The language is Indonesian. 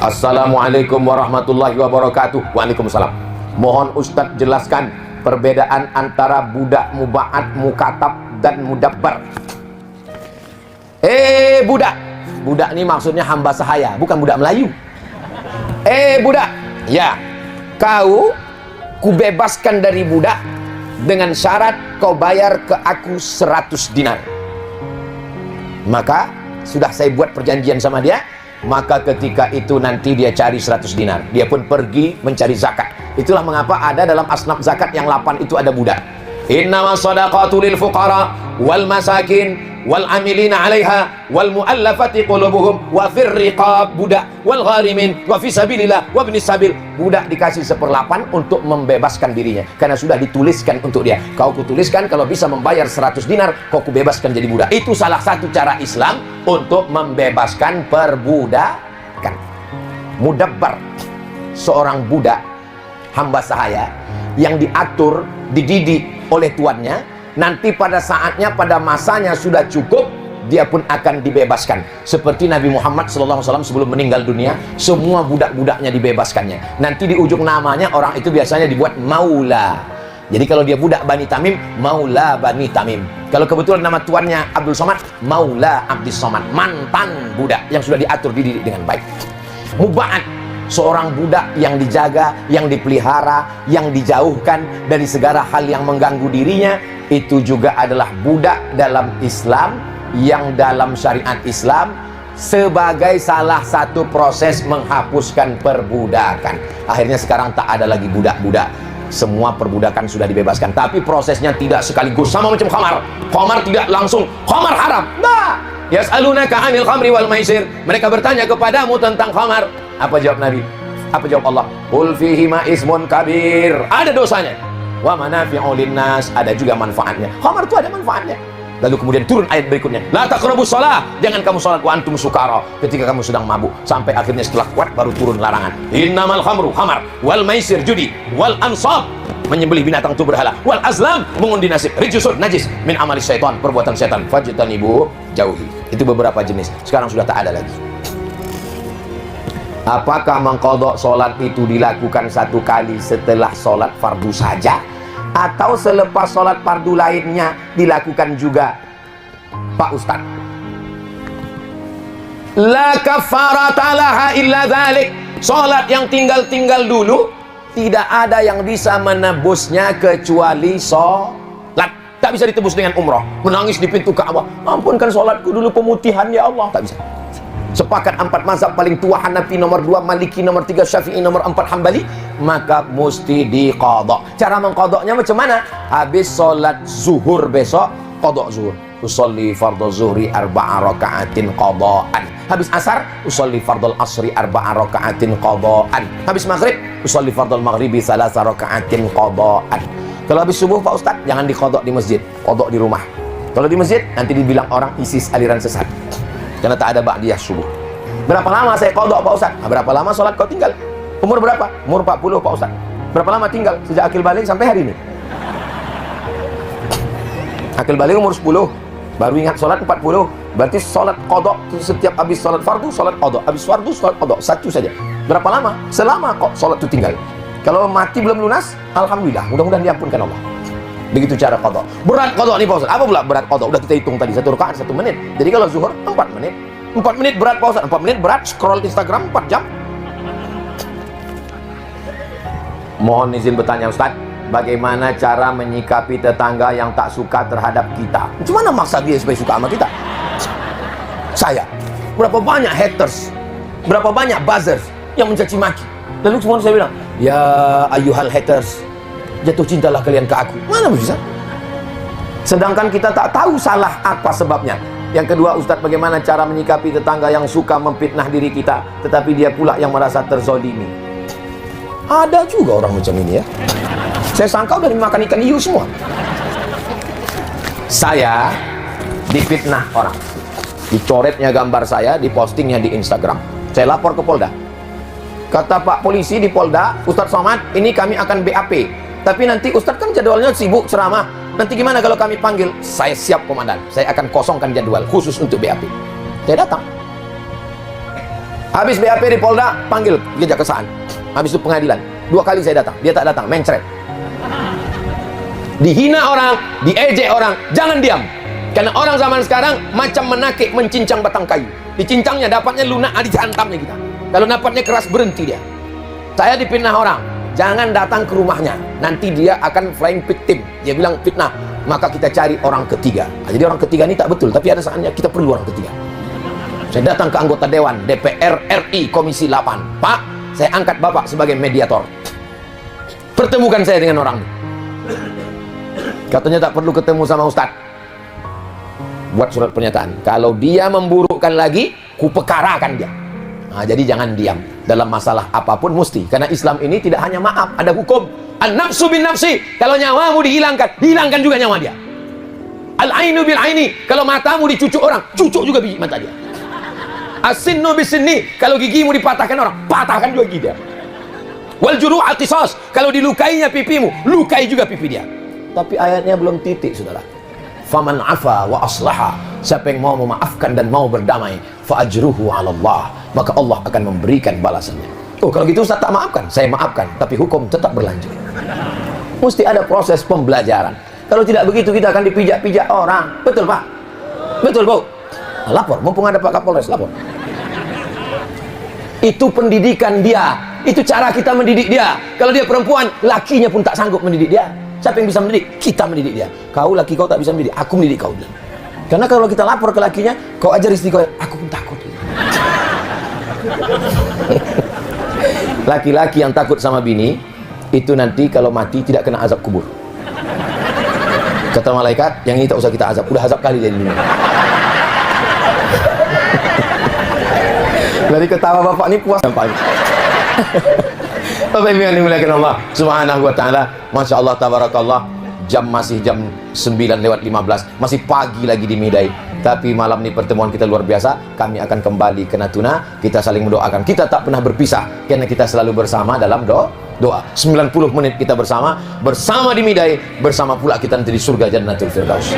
Assalamualaikum warahmatullahi wabarakatuh. Waalaikumsalam. Mohon Ustadz jelaskan perbedaan antara budak muba'at, mukatab, dan mudabbar. Budak. Budak ini maksudnya hamba sahaya, bukan budak Melayu. Budak. Ya, kau kubebaskan dari budak dengan syarat kau bayar ke aku 100 dinar. Maka sudah saya buat perjanjian sama dia. Maka ketika itu nanti dia cari 100 dinar, dia pun pergi mencari zakat. Itulah mengapa ada dalam asnaf zakat yang 8 itu ada budak. Innamas shadaqatu lil fuqara wal masakin wal amilina 'alaiha wal muallafati qulubuhum wa fir riqab, budak, wal gharimin wa fi sabilillah wa ibnis sabil. Budak dikasih 1/8 untuk membebaskan dirinya karena sudah dituliskan untuk dia. Kau kutuliskan kalau bisa membayar 100 dinar, kau kubebaskan jadi budak. Itu salah satu cara Islam untuk membebaskan perbudakan. Mudabbar, seorang budak hamba sahaya yang diatur, dididik oleh tuannya. Nanti pada saatnya, pada masanya sudah cukup, dia pun akan dibebaskan. Seperti Nabi Muhammad SAW sebelum meninggal dunia, semua budak-budaknya dibebaskannya. Nanti di ujung namanya orang itu biasanya dibuat maula. Jadi kalau dia budak Bani Tamim, maula Bani Tamim. Kalau kebetulan nama tuannya Abdul Somad, maula Abdul Somad, mantan budak yang sudah diatur, dididik dengan baik. Muba'at, seorang budak yang dijaga, yang dipelihara, yang dijauhkan dari segala hal yang mengganggu dirinya. Itu juga adalah budak dalam Islam, yang dalam syariat Islam sebagai salah satu proses menghapuskan perbudakan. Akhirnya sekarang tak ada lagi budak-budak, semua perbudakan sudah dibebaskan. Tapi prosesnya tidak sekaligus, sama macam khamar. Khamar tidak langsung, khamar haram. Nah, yas'alunaka 'anil khamri wal maisir. Mereka bertanya kepadamu tentang khamar. Apa jawab Nabi? Apa jawab Allah? Qul fihima ismun kabir. Ada dosanya. Wa manafi'u linnas, ada juga manfaatnya. Khamar itu ada manfaatnya. Lalu kemudian turun ayat berikutnya, la taqrabus shalah, jangan kamu salat wa antum sukara, ketika kamu sedang mabuk. Sampai akhirnya setelah kuat baru turun larangan. Innamal khamru, khamar, wal maisir, judi, wal ansab, menyembelih binatang itu berhala, wal azlam, mengundi nasib, rijsun, najis, min amali syaitan, perbuatan setan, fajtanibu, jauhi. Itu beberapa jenis. Sekarang sudah tak ada lagi. Apakah mengqadha sholat itu dilakukan satu kali setelah sholat fardu saja, atau selepas sholat fardu lainnya dilakukan juga, Pak Ustadz? La kafarata laha illa dzalik. Sholat yang tinggal-tinggal dulu tidak ada yang bisa menebusnya kecuali sholat. Tak bisa ditebus dengan umrah, menangis di pintu Ka'bah, ampunkan sholatku dulu, pemutihan ya Allah. Tak bisa. Sepakat 4 mazhab paling tua, Hanafi nomor 2, Maliki nomor 3, Syafi'i nomor 4, Hambali, maka mesti diqadha. Cara mengqadhanya macam mana? Habis sholat zuhur besok, qadha zuhur. Usolli fardhu zuhri 4 raka'atin qadha'an. Habis asar, usolli fardhu asri 4 raka'atin qadha'an. Habis maghrib, usolli fardhu maghribi 3 raka'atin qadha'an. Kalau habis subuh Pak Ustadz, jangan diqadha di masjid, qadha di rumah. Kalau di masjid, nanti dibilang orang ISIS, aliran sesat, karena tak ada ba'diyah subuh. Berapa lama saya qadha Pak Ustaz? Berapa lama sholat kau tinggal? Umur berapa? Umur 40 Pak Ustaz. Berapa lama tinggal? Sejak akil balik sampai hari ini. Akil balik umur 10, baru ingat sholat 40. Berarti sholat qadha setiap habis sholat fardu, sholat qadha. Habis fardu, sholat qadha. Satu saja. Berapa lama? Selama kok sholat itu tinggal. Kalau mati belum lunas, alhamdulillah, mudah-mudahan diampunkan Allah. Begitu cara qadha. Berat qadha nih Pak Ustaz. Apa pula berat qadha? Udah kita hitung tadi, 1 rakaat 1 menit. Jadi kalau zuhur 4 menit. 4 menit berat Pak Ustaz. 4 menit berat, scroll Instagram 4 jam. Mohon izin bertanya Ustaz, bagaimana cara menyikapi tetangga yang tak suka terhadap kita? Macam mana maksa dia supaya suka sama kita? Saya. Berapa banyak haters, berapa banyak buzzers yang mencaci maki. Lalu semua saya bilang, ya ayyuhal haters, jatuh cintalah kalian ke aku. Mana bisa? Sedangkan kita tak tahu salah apa sebabnya. Yang kedua, Ustadz, bagaimana cara menyikapi tetangga yang suka memfitnah diri kita, tetapi dia pula yang merasa terzolimi? Ada juga orang macam ini ya. Saya sangka udah dimakan ikan hiu semua. Saya difitnah orang, dicoretnya gambar saya, dipostingnya di Instagram. Saya lapor ke Polda. Kata Pak Polisi di Polda, Ustadz Somad, ini kami akan BAP. Tapi nanti Ustadz kan jadwalnya sibuk ceramah. Nanti gimana kalau kami panggil? Saya siap komandan. Saya akan kosongkan jadwal khusus untuk BAP. Saya datang. Habis BAP di Polda, panggil kejaksaan. Habis itu pengadilan. 2 kali saya datang, dia tak datang, mencret. Dihina orang, diejek orang, jangan diam. Karena orang zaman sekarang macam menakik mencincang batang kayu. Dicincangnya, dapatnya lunak, dihantamnya kita. Kalau dapatnya keras, berhenti dia. Saya dipitnah orang, jangan datang ke rumahnya, nanti dia akan flying victim. Dia bilang fitnah, maka kita cari orang ketiga. Nah, jadi orang ketiga ini tak betul, tapi ada saatnya kita perlu orang ketiga. Saya datang ke anggota Dewan DPR RI Komisi 8. Pak, saya angkat Bapak sebagai mediator. Pertemukan saya dengan orang ini. Katanya tak perlu ketemu sama Ustadz. Buat surat pernyataan. Kalau dia memburukkan lagi, kupekarakan dia. Nah, jadi jangan diam. Dalam masalah apapun mesti. Karena Islam ini tidak hanya maaf, ada hukum. An-nafsu bin nafsi. Kalau nyawamu dihilangkan, hilangkan juga nyawa dia. Al-ainu bil aini. Kalau matamu dicucuk orang, cucuk juga biji mata dia. As-sinnu bis sinni. Kalau gigimu dipatahkan orang, patahkan juga gigi dia. Wal juru'al qisas. Kalau dilukainya pipimu, lukai juga pipi dia. Tapi ayatnya belum titik, saudara. Faman afa wa aslaha. Siapa yang mau memaafkan dan mau berdamai, fa ajruhu 'ala Allah. Maka Allah akan memberikan balasannya. Oh, kalau gitu Ustaz tak maafkan, saya maafkan, tapi hukum tetap berlanjut. Mesti ada proses pembelajaran. Kalau tidak begitu kita akan dipijak-pijak orang. Betul, Pak? Betul, Bu? Nah, lapor, mumpung ada Pak Kapolres, lapor. Itu pendidikan dia. Itu cara kita mendidik dia. Kalau dia perempuan, lakinya pun tak sanggup mendidik dia. Siapa yang bisa mendidik? Kita mendidik dia. Kau laki kau tak bisa mendidik, aku mendidik kau. Karena kalau kita lapor ke lakinya, kau ajar istri kau, aku pun takut. Laki-laki yang takut sama bini, itu nanti kalau mati tidak kena azab kubur. Kata malaikat, yang ini tak usah kita azab, udah azab kali dari dunia. Dari ketawa bapak ini puas nampaknya. Bapak Ibu yang dimuliakan Allah Subhanahu wa taala, Masya Allah tabarakallah. Masih jam 9:15, masih pagi lagi di Midai. Tapi malam ini pertemuan kita luar biasa. Kami akan kembali ke Natuna. Kita saling mendoakan. Kita tak pernah berpisah karena kita selalu bersama dalam doa. 90 menit kita bersama di Midai, bersama pula kita nanti di surga Jannatul Firdaus.